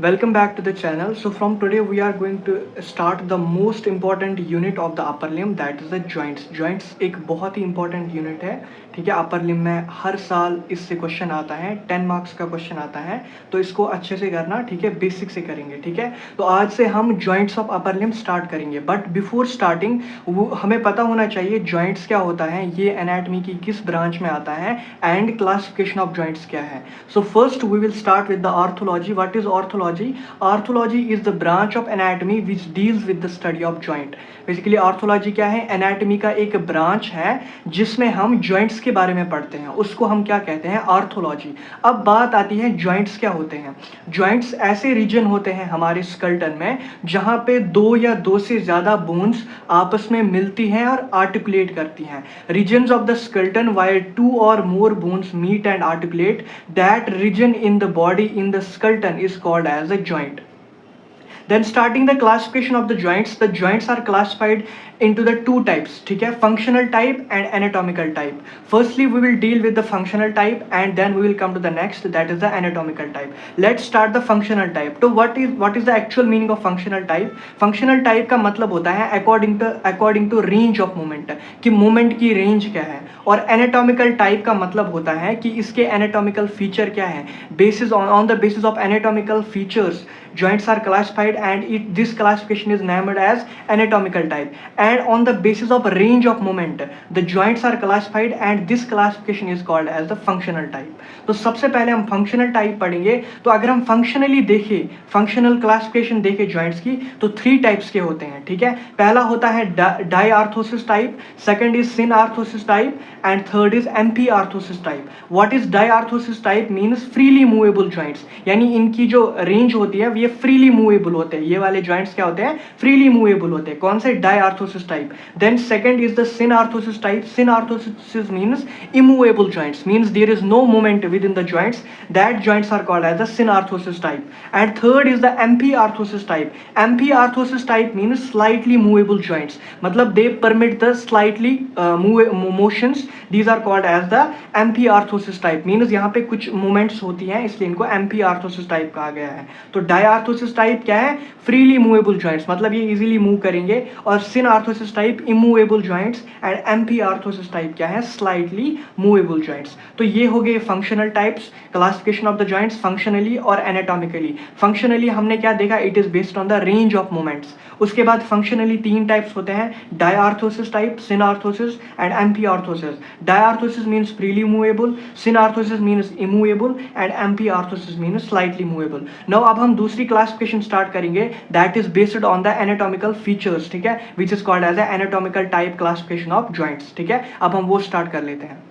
Welcome back to the channel. So from today we are going to start the most important unit of the upper limb, that is the joints. Joints एक बहुत ही important unit है, ठीक है. Upper limb में हर साल इससे question आता है, 10 मार्क्स का क्वेश्चन आता है, तो इसको अच्छे से करना, ठीक है. बेसिक से करेंगे, ठीक है. तो आज से हम joints of upper limb start करेंगे, बट बिफोर स्टार्टिंग हमें पता होना चाहिए जॉइंट्स क्या होता है, ये एनाटॉमी की किस ब्रांच में आता है एंड क्लासिफिकेशन ऑफ जॉइंट्स क्या है. So first we will start with the orthology. What is orthology? Orthology is the branch of anatomy which deals with the study of joint. Basically orthology क्या है? Anatomy का एक branch है जिसमें हम joints के बारे में पढ़ते हैं, उसको हम क्या कहते हैं? ऑर्थोलॉजी. अब बात आती है जॉइंट्स क्या होते हैं. जॉइंट्स ऐसे रीजन होते हैं हमारे स्केलेटन में जहां पे दो या दो से ज्यादा बोन्स आपस में मिलती हैं और आर्टिकुलेट करती हैं. Regions of the skeleton where two और more bones meet and articulate, that region in the body in the skeleton is called as a joint. Then starting the classification of the joints are classified into the two types, ठीक है, functional type and anatomical type. Firstly we will deal with the functional type and then we will come to the next, that is the anatomical type. Let's start the functional type. So what is the actual meaning of functional type? Functional type का मतलब होता है according to range of movement, कि movement की range क्या है. और anatomical type का मतलब होता है कि इसके anatomical feature क्या है. On the basis of anatomical features joints are classified and this classification is named as anatomical type. And on the basis of range of movement the joints are classified and this classification is called as the functional type. तो सबसे पहले हम functional type पढ़ेंगे. तो अगर हम functionally देखें, functional classification देखें जॉइंट्स की, तो 3 टाइप्स के होते हैं, ठीक है. पहला होता है diarthrosis type, second is synarthrosis type and third is amphiarthrosis type. What is diarthrosis type? Means freely movable joints, यानी इनकी जो रेंज होती है ये फ्रीली मूवेबल होते हैं. ये वाले जॉइंट्स क्या होते हैं? फ्रीली मूवेबल होते हैं. कौन से? Diarthrosis type. Then second is the synarthrosis type. Synarthrosis means immovable joints, means there is no movement within the joints. That joints are called as the synarthrosis type. And third is the ampiarthrosis type. Ampiarthrosis type means slightly movable joints, मतलब they permit the slightly motions. These are called as the ampiarthrosis type. Means यहाँ पे कुछ movements होती हैं, इसलिए इनको ampiarthrosis type कहा गया है. तो diarthrosis type क्या है? Freely movable joints, मतलब ये easily move करेंगे. और synarthrosis type immovable joints and ampiarthrosis type क्या है? Slightly movable joints. तो ये हो गए functional types, classification of the joints functionally और एनाटॉमिकली. फंक्शनली हमने क्या देखा? It is based on the range of movements. उसके बाद फंक्शनली 3 टाइप्स होते हैं, diarthrosis type, synarthrosis and amphiarthrosis. Diarthrosis means freely movable, synarthrosis means immovable and amphiarthrosis means slightly movable. Now अब हम दूसरी क्लासिफिकेशन स्टार्ट करेंगे, that is based on the anatomical features, ठीक है, which is called as A anatomical type classification of joints, ठीक है. अब हम वो स्टार्ट कर लेते हैं.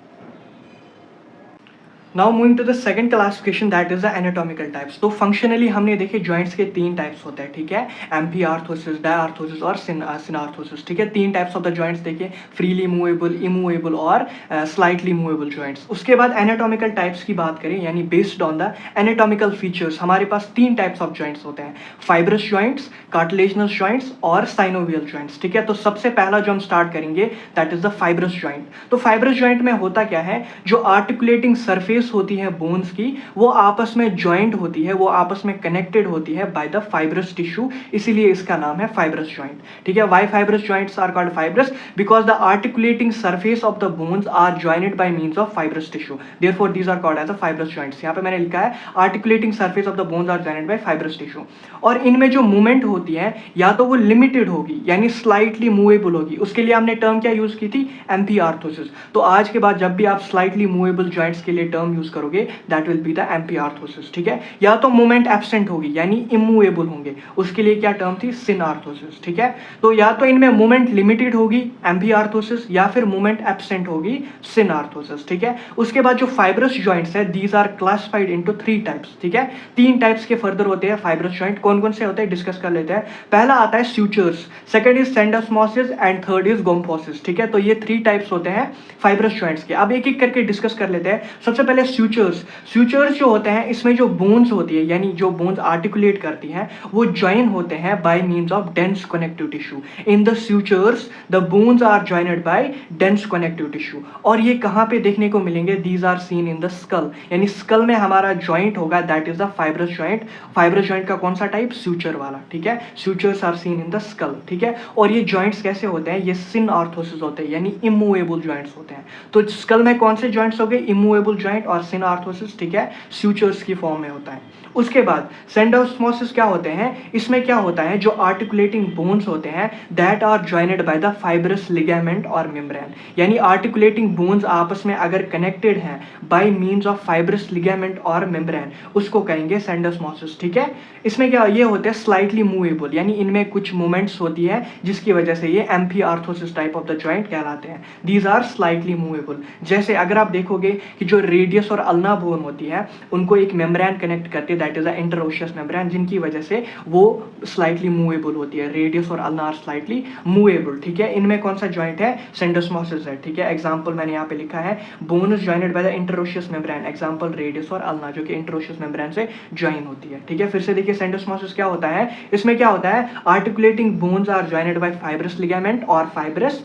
Now moving to the second classification, that is the anatomical types. तो फंक्शनली हमने देखे जॉइंट्स के 3 टाइप्स होते हैं, ठीक है, एम्पीआर्थोसिस, डायआर्थोसिस और सिनआर्थोसिस, ठीक है. 3 टाइप्स ऑफ द जॉइंट्स देखे, फ्रीली मूवेबल, इमूवेबल और स्लाइटली मूवेबल जॉइंट्स. उसके बाद एनाटॉमिकल टाइप्स की बात करें, यानी based on the anatomical features, हमारे पास 3 टाइप्स ऑफ जॉइंट्स होते हैं, फाइब्रस जॉइंट्स, कार्टिलेजिनस जॉइंट्स और साइनोवियल जॉइंट्स, ठीक है. तो सबसे पहला जो हम स्टार्ट करेंगे that is the fibrous joint. तो फाइब्रस जॉइंट में होता क्या है? जो आर्टिकुलेटिंग सरफेस होती है बोन्स की, वो आपस में जॉइंट होती है, वो आपस में कनेक्टेड होती है बाय द फाइब्रस टिश्यू, इसीलिए इसका नाम है फाइब्रस जॉइंट, ठीक है. Why fibrous joints are called fibrous? Because the articulating surface of the bones are jointed by means of fibrous tissue, therefore these are called as a fibrous joints. यहां पे मैंने लिखा है articulating surface of the bones are jointed by fibrous tissue. और इनमें जो movement होती है या तो वो लिमिटेड होगी, यानी स्लाइटली मूवेबल होगी. उसके लिए हमने टर्म क्या यूज की थी? एम्पीआर्थोसिस. तो आज के बाद जब भी आप स्लाइटली मूवेबल जॉइंट्स के लिए टर्म यूज करोगे दैट विल बी द एम्पीआर्थोसिस, ठीक है. या तो मूवमेंट एब्सेंट होगी यानी इमूवेबल होंगे, उसके लिए क्या टर्म थी? सिनआर्थोसिस, ठीक है. तो या तो इनमें मूवमेंट लिमिटेड होगी एम्पीआर्थोसिस, या फिर मूवमेंट एब्सेंट होगी सिनआर्थोसिस, ठीक है. उसके बाद जो फाइब्रस जॉइंट्स है, these are classified into 3 types, ठीक है. 3 टाइप्स के फर्दर होते हैं फाइब्रस जॉइंट. कौन कौन से होते हैं डिस्कस कर लेते हैं. पहला आता है sutures, second is syndesmosis and third is gomphosis, ठीक है. तो ये 3 टाइप्स होते हैं फाइब्रस जॉइंट्स के. अब एक एक करके डिस्कस कर लेते हैं. सबसे पहले है स्यूचर्स। स्यूचर्स जो होते हैं इसमें जो बोन्स होती है यानी जो बोन्स आर्टिकुलेट करती हैं वो ज्वाइन होते हैं by means of dense connective tissue. In the sutures the bones are joined by dense connective tissue. और ये कहाँ पे देखने को मिलेंगे? These are seen in the skull, यानी स्कल में हमारा ज्वाइंट होगा that is the fibrous joint. Fibrous joint का कौन सा टाइप? स्यूचर वाला, ठीक है। Sutures are seen in the skull, ठीक है। और ये ज्वाइंट्स कैसे होते हैं? ये सिन आर्थोसिस होते हैं यानी इमूवेबल ज्वाइंट्स होते हैं। तो स्कल में कौन से ज्वाइंट्स हो गए? इमूवेबल ज्वाइंट और सिन आर्थोसिस, ठीक है, स्यूचर्स की फॉर्म में होता है। उसके बाद सेंडोस्मोसिस क्या होते हैं? इसमें क्या होता है? जो आर्टिकुलेटिंग बोन्स होते हैं that are jointed by the fibrous ligament और मेम्ब्रेन, यानी आर्टिकुलेटिंग बोन्स आपस में अगर कनेक्टेड हैं by means of fibrous ligament और मेम्ब्रेन, उसको कहेंगे सेंडोस्मोसिस, ठीक है। इसमें क्या ये होते हैं? स्लाइटली मूवेबल, यानी इनमें कुछ मूवमेंट्स होती है जिसकी वजह से ये amphiarthrosis type of the joint कहलाते हैं। These are slightly movable. जैसे अगर आप देखोगे कि जो रेडियस और अल्ना बोन होती है उनको एक मेम्ब्रेन कनेक्ट करती है that is the interosseous membrane, जिनकी वजह से वो स्लाइटली मूवेबल होती है। रेडियस और अल्ना आर स्लाइटली मूवेबल, ठीक है। इनमें कौन सा ज्वाइंट है? सेंडोस्मोसिस है, ठीक है। एग्जांपल मैंने यहाँ पे लिखा है bone is jointed by the interosseous membrane, example radius और अल्ना जो कि इंटरओशियस मेम्ब्रेन से ज्वाइन होती है, ठीक है। फिर से देखिए सेंडोस्मोसिस क्या होता है? इसमें क्या होता है? Articulating bones are jointed by fibrous ligament और फाइब्रस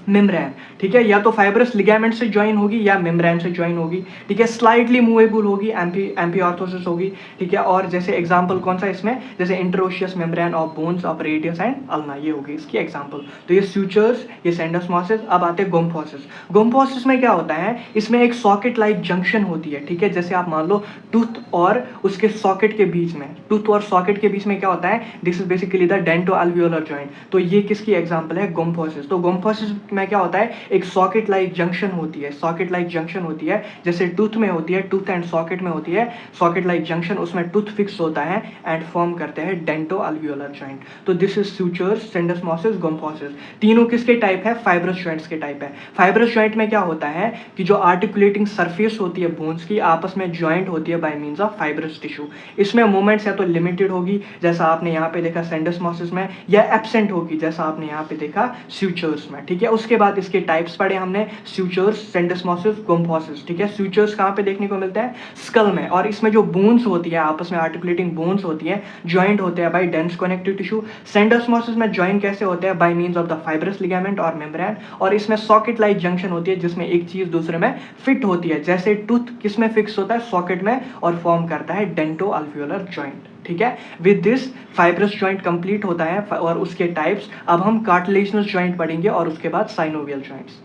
मेम्ब्रेन, ठीक है। या तो फाइब्रस लिगामेंट से ज्वाइन होगी या मेम्ब्रेन से ज्वाइन होगी, ठीक है। स्लाइटली मूवेबल होगी, एम्फी आर्थोसिस होगी, ठीक है। और जैसे एग्जांपल कौन सा इसमें? जैसे interosseous membrane of bones of radius and ulna, ये होगी इसकी एग्जांपल। तो ये स्यूचर्स, ये सेंडोस्मोसिस। अब आते हैं गोम्फोसिस। गोम्फोसिस में क्या होता है? इसमें एक सॉकेट लाइक जंक्शन होती है, ठीक है। जैसे आप मान लो टूथ और उसके सॉकेट के बीच में, टूथ और सॉकेट के बीच में क्या होता है? This is basically the dento alveolar joint. तो ये किसकी एग्जांपल है? गोम्फोसिस। तो गोम्फोसिस में क्या होता है? एक सॉकेट लाइक जंक्शन होती है, सॉकेट लाइक जंक्शन होती है, जैसे टूथ में होती है, टूथ एंड सॉकेट में होती है सॉकेट लाइक जंक्शन, उसमें टूथ फिक्स होता है एंड फॉर्म करते हैं डेंटो अल्वियोलर जॉइंट। तो दिस इज स्यूचर्स, सेंडोस्मोसिस, गोम्फोसिस। तीनों किसके टाइप है? फाइब्रस जॉइंट्स के टाइप है। फाइब्रस जॉइंट में क्या होता है कि जो आर्टिकुलेटिंग सरफेस होती है बोन्स की आपस में ज्वाइंट होती है by means of fibrous tissue. इसमें मूवमेंट्स या तो लिमिटेड होगी जैसा आपने यहाँ पे देखा सेंडोस्मोसिस में, या एब्सेंट होगी जैसा आपने यहाँ पे देखा स्यूचर्स में, ठीक है। उसके बाद इसके टाइप्स पढ़े हमने, स्यूचर्स, सेंडोस्मोसिस, गोम्फोसिस, ठीक है। स्यूचर्स कहाँ पे देखने को मिलते हैं? स्कल में। और इसमें जो बोन्स होती है आपस में आर्टिकुलेटिंग बोन्स होती है ज्वाइंट होते हैं बाय डेंस कनेक्टिव टिश्यू। सेंडोस्मोसिस में ज्वाइन कैसे होते हैं? By means of the fibrous ligament और मेम्ब्रेन। और इसमें सॉकेट लाइक जंक्शन होती है जिसमें एक चीज दूसरे में फिट होती है, जैसे टूथ किस में फिक्स होता है? सॉकेट में, और फॉर्म करता है डेंटो अल्वियोलर जॉइंट, ठीक है। With this fibrous joint complete होता है और उसके टाइप्स। अब हम कार्टिलेजिनस जॉइंट पढ़ेंगे और उसके बाद synovial joints.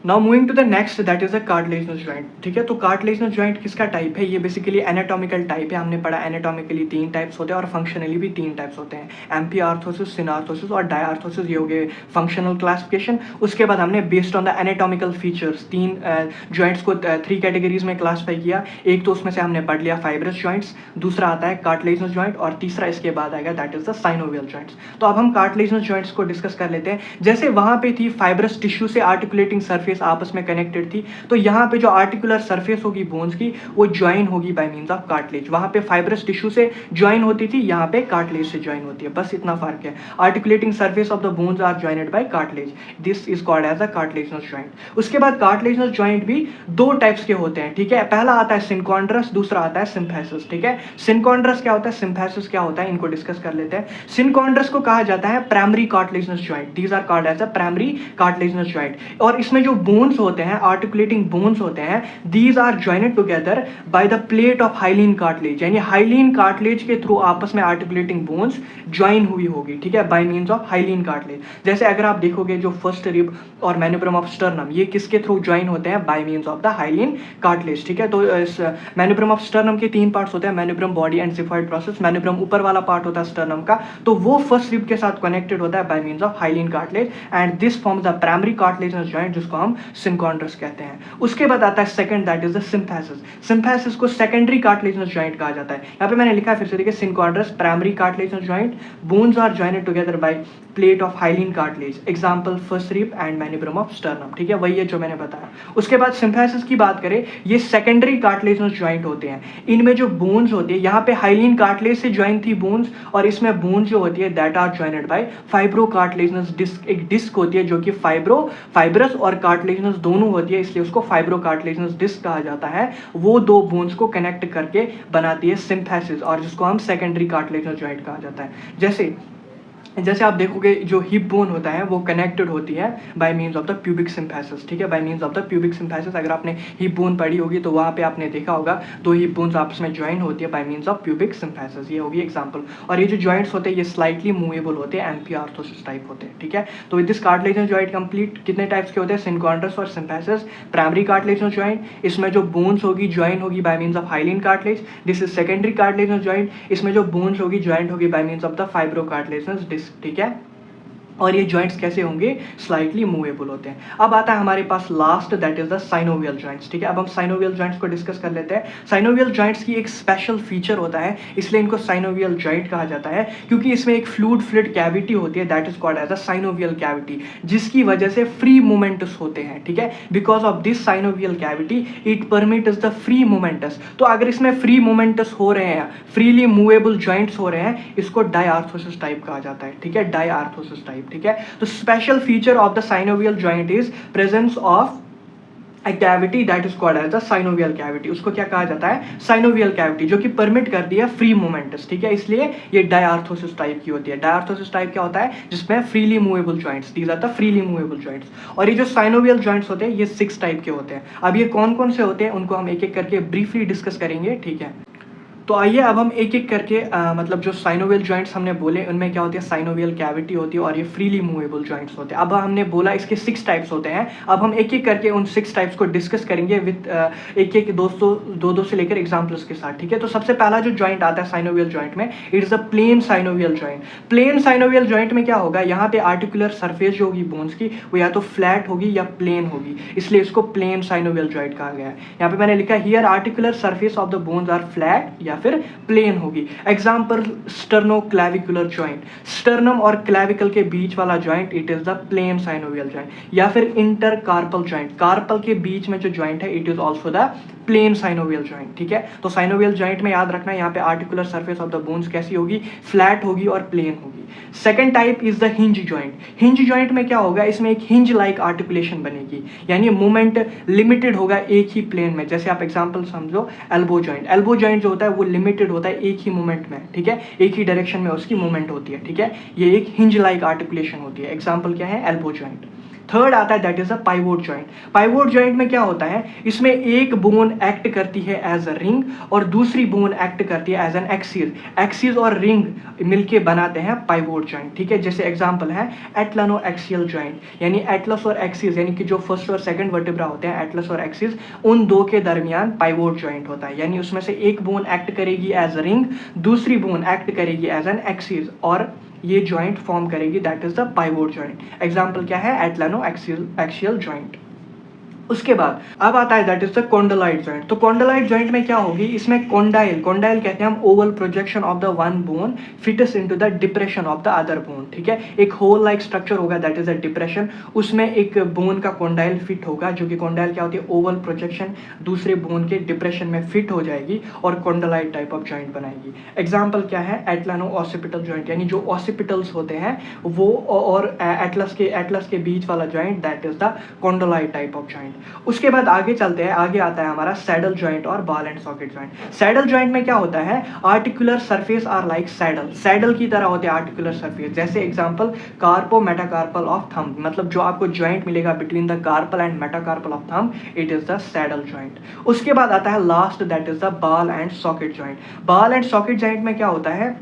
Now moving to the next that is the cartilaginous joint, ठीक है। तो कार्टिलेजिनस जॉइंट किसका टाइप है? ये बेसिकली एनाटॉमिकल टाइप है। हमने पढ़ा एनाटॉमिकली 3 टाइप्स होते हैं और फंक्शनली भी 3 टाइप्स होते हैं, एम्फी आर्थोसिस, सिनार्थोसिस और डायआर्थोसिस। ये हो गए फंक्शनल क्लासिफिकेशन। उसके बाद हमने based on the anatomical features 3 joints को 3 कैटेगरीज में क्लासीफाई किया। एक तो उसमें से हमने पढ़ लिया फाइब्रस जॉइंट्स, दूसरा आता है कार्टिलेजिनस जॉइंट और तीसरा इसके बाद आएगा that is the synovial joints. तो अब हम कार्टिलेजिनस जॉइंट्स को डिस्कस कर लेते हैं। जैसे वहां पे थी फाइब्रस टिश्यू से आर्टिकुलेटिंग सरफेस आपस में कनेक्टेड थी, तो यहाँ पे जो आर्टिकुलर सरफेस होगी बोन्स की वो ज्वाइन होगी बाय मींस ऑफ कार्टिलेज। वहां पे फाइब्रस टिश्यू से ज्वाइन होती थी, यहाँ पे कार्टिलेज से ज्वाइन होती है, बस इतना फर्क है। Articulating surface of the bones are jointed by cartilage, this is called as a cartilaginous joint. उसके बाद कार्टिलेजिनस जॉइंट भी 2 टाइप्स के होते हैं, ठीक है। पहला आता है सिनकॉन्ड्रस, दूसरा आता है सिम्फेसिस, ठीक है। सिनकॉन्ड्रस क्या होता है? सिम्फेसिस क्या होता है? इनको डिस्कस कर लेते हैं। सिनकॉन्ड्रस को कहा जाता है primary cartilaginous joint, these are called as a primary cartilaginous joint. और इसमें जो बोन्स होते हैं, आर्टिकुलेटिंग बोन्स होते हैं, these are jointed together by the plate of hyaline cartilage, यानी हाइलिन कार्टिलेज के थ्रू आपस में आर्टिकुलेटिंग बोन्स ज्वाइन हुई होगी, ठीक है, by means of hyaline cartilage. जैसे अगर आप देखोगे जो फर्स्ट रिब और मैन्युब्रम ऑफ स्टर्नम, ये किसके थ्रू ज्वाइन होते हैं? By means of the hyaline cartilage, ठीक है। तो इस मैन्युब्रम ऑफ स्टर्नम के 3 पार्ट्स होते हैं, मैन्युब्रम, बॉडी एंड जिफॉइड प्रोसेस। मैन्युब्रम ऊपर वाला पार्ट होता है स्टर्नम का, तो वो फर्स्ट रिब के साथ कनेक्टेड होता है by means of hyaline cartilage and this forms the primary cartilaginous joint, जिसको हम सिनकॉन्ड्रस कहते हैं। उसके बाद आता है second that is the symphysis. Symphysis को सेकेंडरी कार्टिलेजिनस जॉइंट कहा जाता है। यहाँ पे मैंने लिखा है फिर से देखिए, synchondrosis primary cartilaginous joint, bones are jointed together by plate of hyaline cartilage, example first rib and manubrium of sternum, ठीक है, वही है जो मैंने बताया। उसके बाद सिम्फेसिस की बात करें, ये सेकेंडरी कार्टिलेजिनस जॉइंट होते हैं। इनमें जो बोन्स होती है, यहाँ पे हाइलिन कार्टिलेज से ज्वाइन थी बोन्स, और इसमें बोन्स जो होती है that are jointed by fibro cartilaginous disc. एक डिस्क होती है जो कि फाइब्रस और कार्टिलेजिनस दोनों होती है, इसलिए उसको फाइब्रोकार्टिलेजिनस डिस्क कहा जाता है। वो दो बोन्स को कनेक्ट करके बनाती है सिम्फेसिस, और जिसको हम सेकेंडरी कार्टिलेजिनस जॉइंट कहा जाता है। जैसे आप देखोगे जो हिप बोन होता है वो कनेक्टेड होती है by means of the pubic symphysis, ठीक है, by means of the pubic symphysis. अगर आपने हिप बोन पढ़ी होगी तो वहाँ पे आपने देखा होगा दो हिप बोन्स आपस में ज्वाइन होती है by means of pubic symphysis. ये होगी एग्जांपल। और ये जो जॉइंट्स होते हैं ये स्लाइटली मूवेबल होते हैं, एम्फीआर्थोसिस टाइप होते हैं, ठीक है। तो with this cartilaginous joint complete कितने टाइप्स के होते हैं, सिनकॉन्ड्रस और सिम्फेसिस। प्राइमरी कार्टिलेजिनस जॉइंट, इसमें जो बोन्स होगी ज्वाइन होगी by means of hyaline cartilage. This is secondary cartilaginous joint, इसमें जो बोन्स होगी ज्वाइंट होगी by means of the fibrocartilaginous disc, ठीक है। और ये जॉइंट्स कैसे होंगे, स्लाइटली मूवेबल होते हैं। अब आता है हमारे पास last, that is the synovial joints, ठीक है। अब हम साइनोवियल जॉइंट्स को डिस्कस कर लेते हैं। साइनोवियल जॉइंट्स की एक स्पेशल फीचर होता है, इसलिए इनको साइनोवियल जॉइंट कहा जाता है, क्योंकि इसमें एक फ्लूइड फिल्ड कैविटी होती है, that is called as a synovial cavity, जिसकी वजह से फ्री मोमेंटस होते हैं, ठीक है। Because of this synovial cavity it permits the free movements. तो अगर इसमें फ्री मोमेंटस हो रहे हैं, फ्रीली मूवेबल जॉइंट्स हो रहे हैं, इसको डायआर्थोसिस टाइप कहा जाता है, ठीक है, डायआर्थोसिस टाइप, ठीक है। तो special feature of the synovial joint is presence of a cavity that is called as the synovial cavity। उसको क्या कहा जाता है, साइनोवियल कैविटी, जो कि परमिट करती है फ्री मोमेंटस, ठीक है। इसलिए ये डायआर्थोसिस टाइप की होती है। डायआर्थोसिस टाइप क्या होता है, जिसमें freely movable joints, these are the freely movable joints. और ये जो साइनोवियल जॉइंट्स होते हैं ये 6 टाइप के होते हैं। अब ये कौन कौन से होते हैं उनको हम एक एक करके ब्रीफली डिस्कस करेंगे, ठीक है। तो आइए अब हम एक एक करके मतलब जो साइनोवियल जॉइंट्स हमने बोले उनमें क्या होती है, साइनोवियल कैविटी होती है और ये फ्रीली मूवेबल जॉइंट्स होते हैं। अब हमने बोला इसके 6 टाइप्स होते हैं। अब हम एक एक करके उन 6 टाइप्स को डिस्कस करेंगे विद एक एक दो से लेकर एग्जाम्पल्स के साथ, ठीक है। तो सबसे पहला जो जॉइंट आता है साइनोवियल जॉइंट में, it is a plane synovial joint. Plane synovial joint में क्या होगा, यहाँ पे आर्टिकुलर सरफेस जो होगी बोन्स की वो या तो फ्लैट होगी या प्लेन होगी, इसलिए इसको प्लेन साइनोवियल जॉइंट कहा गया है। यहाँ पे मैंने लिखा here articular surface of the bones are flat या फिर प्लेन होगी। Example sterno clavicular joint, sternum और क्लैविकल के बीच वाला joint it is the plane synovial joint. या फिर इंटर कार्पल जॉइंट, कार्पल के बीच में जो जॉइंट है it is also the plane synovial joint, ठीक है। तो साइनोवियल जॉइंट में याद रखना यहाँ पे articular surface of the bones कैसी होगी, फ्लैट होगी और प्लेन होगी। Second type is the hinge joint. Hinge joint में क्या होगा, इसमें एक हिंज लाइक आर्टिकुलेशन बनेगी, यानी मूवमेंट लिमिटेड होगा एक ही प्लेन में। जैसे आप एग्जांपल समझो एल्बो जॉइंट, एल्बो जॉइंट जो होता है वो लिमिटेड होता है एक ही मूवमेंट में, ठीक है, एक ही डायरेक्शन में उसकी मूवमेंट होती है, ठीक है। ये एक हिंज लाइक आर्टिकुलेशन होती है। एग्जाम्पल क्या है, एल्बो जॉइंट। थर्ड आता है that is a pivot joint. Pivot joint में क्या होता है, इसमें एक बोन एक्ट करती है एज अ रिंग और दूसरी बोन एक्ट करती है एज एन एक्सिस। एक्सिस और रिंग मिलके बनाते हैं पाइवोट जॉइंट, ठीक है। जैसे एग्जांपल है एटलानो एक्सियल जॉइंट, यानी एटलस और एक्सिस, यानी कि जो फर्स्ट और सेकंड वर्टेब्रा होते हैं एटलस और एक्सिस, उन दो के दरमियान पाइवोट जॉइंट होता है। यानी उसमें से एक बोन एक्ट करेगी एज अ रिंग, दूसरी बोन एक्ट करेगी एज एन एक्सिस, और ये जॉइंट फॉर्म करेगी, that is the pivot joint. Example क्या है, एटलानो एक्सियल जॉइंट। उसके बाद अब आता है दैट इज द कॉन्डोलाइट जॉइंट। तो कॉन्डोलाइट जॉइंट में क्या होगी, इसमें कॉन्डाइल कहते हैं हम oval projection of the one bone fits into the depression of the other bone, ठीक है। एक होल लाइक स्ट्रक्चर होगा दैट इज अ डिप्रेशन, उसमें एक बोन का कॉन्डाइल फिट होगा, जो कि कॉन्डाइल क्या होती है, ओवल प्रोजेक्शन दूसरे बोन के डिप्रेशन में फिट हो जाएगी और कॉन्डोलाइट टाइप ऑफ जॉइंट बनाएगी। एग्जाम्पल क्या है, एटलानो ऑसिपिटल जॉइंट, यानी जो ऑसिपिटल्स होते हैं वो और एटलस के बीच वाला joint, that is the condyloid type of joint. उसके बाद आगे चलते हैं, आगे आता है हमारा सैडल जॉइंट और ball and socket joint. Saddle joint में क्या होता है, articular surface are like saddle, saddle की तरह होते हैं आर्टिकुलर सरफेस। जैसे example carpometacarpal of thumb, मतलब जो आपको जॉइंट मिलेगा between the carpal and metacarpal of thumb, it is the saddle joint. उसके बाद आता है last, that is the ball and socket joint. Ball and socket joint में क्या होता है,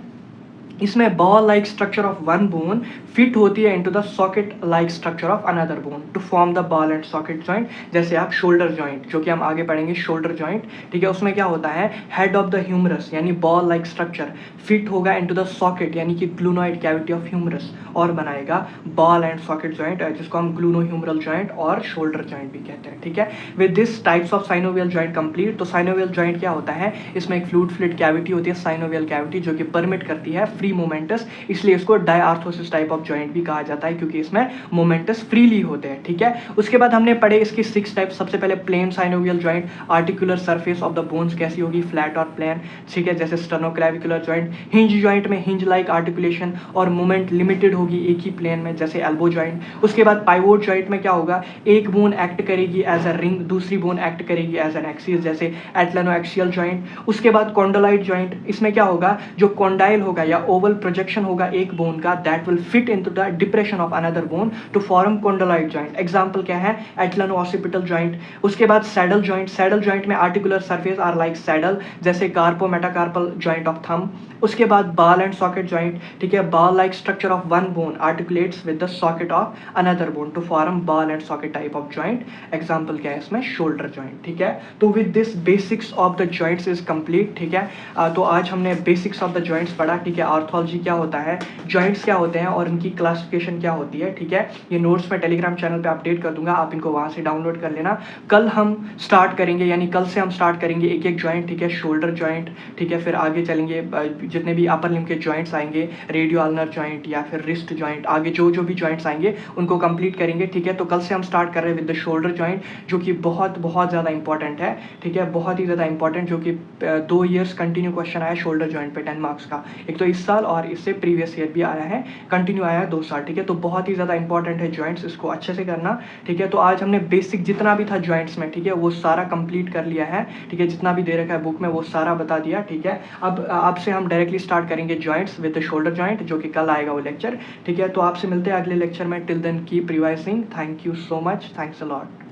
इसमें ball like structure of one bone fit होती है into the socket like structure of another bone to form the ball and socket joint. जैसे आप shoulder joint, जो कि हम आगे पढ़ेंगे, शोल्डर जॉइंट, ठीक है, उसमें क्या होता है, हेड ऑफ द ह्यूमरस यानी बॉल लाइक स्ट्रक्चर फिट होगा इनटू द सॉकेट यानी कि ग्लूनोइड कैविटी ऑफ ह्यूमरस और बनाएगा बॉल एंड सॉकेट जॉइंट, जिसको हम ग्लूनोह्यूमरल जॉइंट और शोल्डर जॉइंट भी कहते हैं, ठीक है। With this types of synovial joint complete. तो साइनोवियल जॉइंट क्या होता है, इसमें एक फ्लूइड कैविटी होती है साइनोवियल कैविटी, जो कि परमिट करती है फ्री मोमेंटस, इसलिए इसको डायआर्थोसिस टाइप ऑफ जॉइंट भी कहा जाता है क्योंकि इसमें मोमेंटस फ्रीली होते हैं, ठीक है। उसके बाद हमने पढ़े इसकी 6 टाइप। सबसे पहले plane synovial joint, articular surface of the bones कैसी होगी, फ्लैट और प्लेन, ठीक है, जैसे स्टर्नोक्लेविकुलर जॉइंट। हिंज जॉइंट में हिंज लाइक आर्टिकुलेशन और मूवमेंट लिमिटेड होगी एक ही प्लेन में, जैसे एल्बो जॉइंट। उसके बाद पाइवोट जॉइंट में क्या होगा, एक बोन एक्ट करेगी एज अ रिंग, दूसरी बोन एक्ट करेगी एज एन एक्सिस, जैसे एटलानोएक्सियल जॉइंट। उसके बाद कॉन्डोलाइट जॉइंट, इसमें क्या होगा, जो कॉन्डाइल होगा या ओवल प्रोजेक्शन होगा एक बोन का, that will fit into the depression of another bone to form condyloid joint. Example क्या है, एटलानो-ऑसिपिटल जॉइंट। उसके बाद सैडल जॉइंट, सैडल जॉइंट में articular surface are like saddle, जैसे carpometacarpal joint of thumb. उसके बाद ball and socket joint, ठीक है, ball like structure of one bone articulates with the socket of another bone to form ball and socket type of joint. Example क्या है इसमें, shoulder joint, ठीक है। तो with this basics of the joints is complete, ठीक है। तो आज हमने बेसिक्स ऑफ द जॉइंट्स पढ़ा, ठीक है। ऑर्थोलॉजी क्या होता है, जॉइंट्स क्या होते हैं और उनकी क्लासिफिकेशन क्या होती है, ठीक है। ये नोट्स मैं टेलीग्राम चैनल पे अपडेट कर दूंगा, आप इनको वहां से डाउनलोड कर लेना। कल हम स्टार्ट करेंगे, यानी कल से हम स्टार्ट करेंगे एक एक जॉइंट, ठीक है। शोल्डर जॉइंट, ठीक है, फिर आगे चलेंगे जितने भी अपर लिम्ब के जॉइंट्स आएंगे, रेडियो अल्नर जॉइंट या फिर रिस्ट जॉइंट, आगे जो जो भी जॉइंट्स आएंगे उनको कंप्लीट करेंगे, ठीक है। तो कल से हम स्टार्ट कर रहे हैं विद द शोल्डर जॉइंट, जो कि बहुत बहुत ज़्यादा इंपॉर्टेंट है, ठीक है, बहुत ही ज़्यादा इंपॉर्टेंट, जो कि 2 ईयर्स कंटिन्यू क्वेश्चन आया शोल्डर जॉइंट पे 10 मार्क्स का। एक तो इस साल और इससे प्रीवियस ईयर भी आया है, कंटिन्यू आया है 2 साल, ठीक है। तो बहुत ही ज़्यादा इंपॉर्टेंट है जॉइंट्स, इसको अच्छे से करना, ठीक है। तो आज हमने बेसिक जितना भी था जॉइंट्स में, ठीक है, वो सारा कंप्लीट कर लिया है, ठीक है। जितना भी दे रखा है बुक में वो सारा बता दिया, ठीक है। अब आपसे हम डायरेक्टली स्टार्ट करेंगे joints with the shoulder joint, जो कि कल आएगा वो लेक्चर, ठीक है। तो आपसे मिलते हैं अगले लेक्चर में। Till then keep revising. Thank you so much, thanks a lot.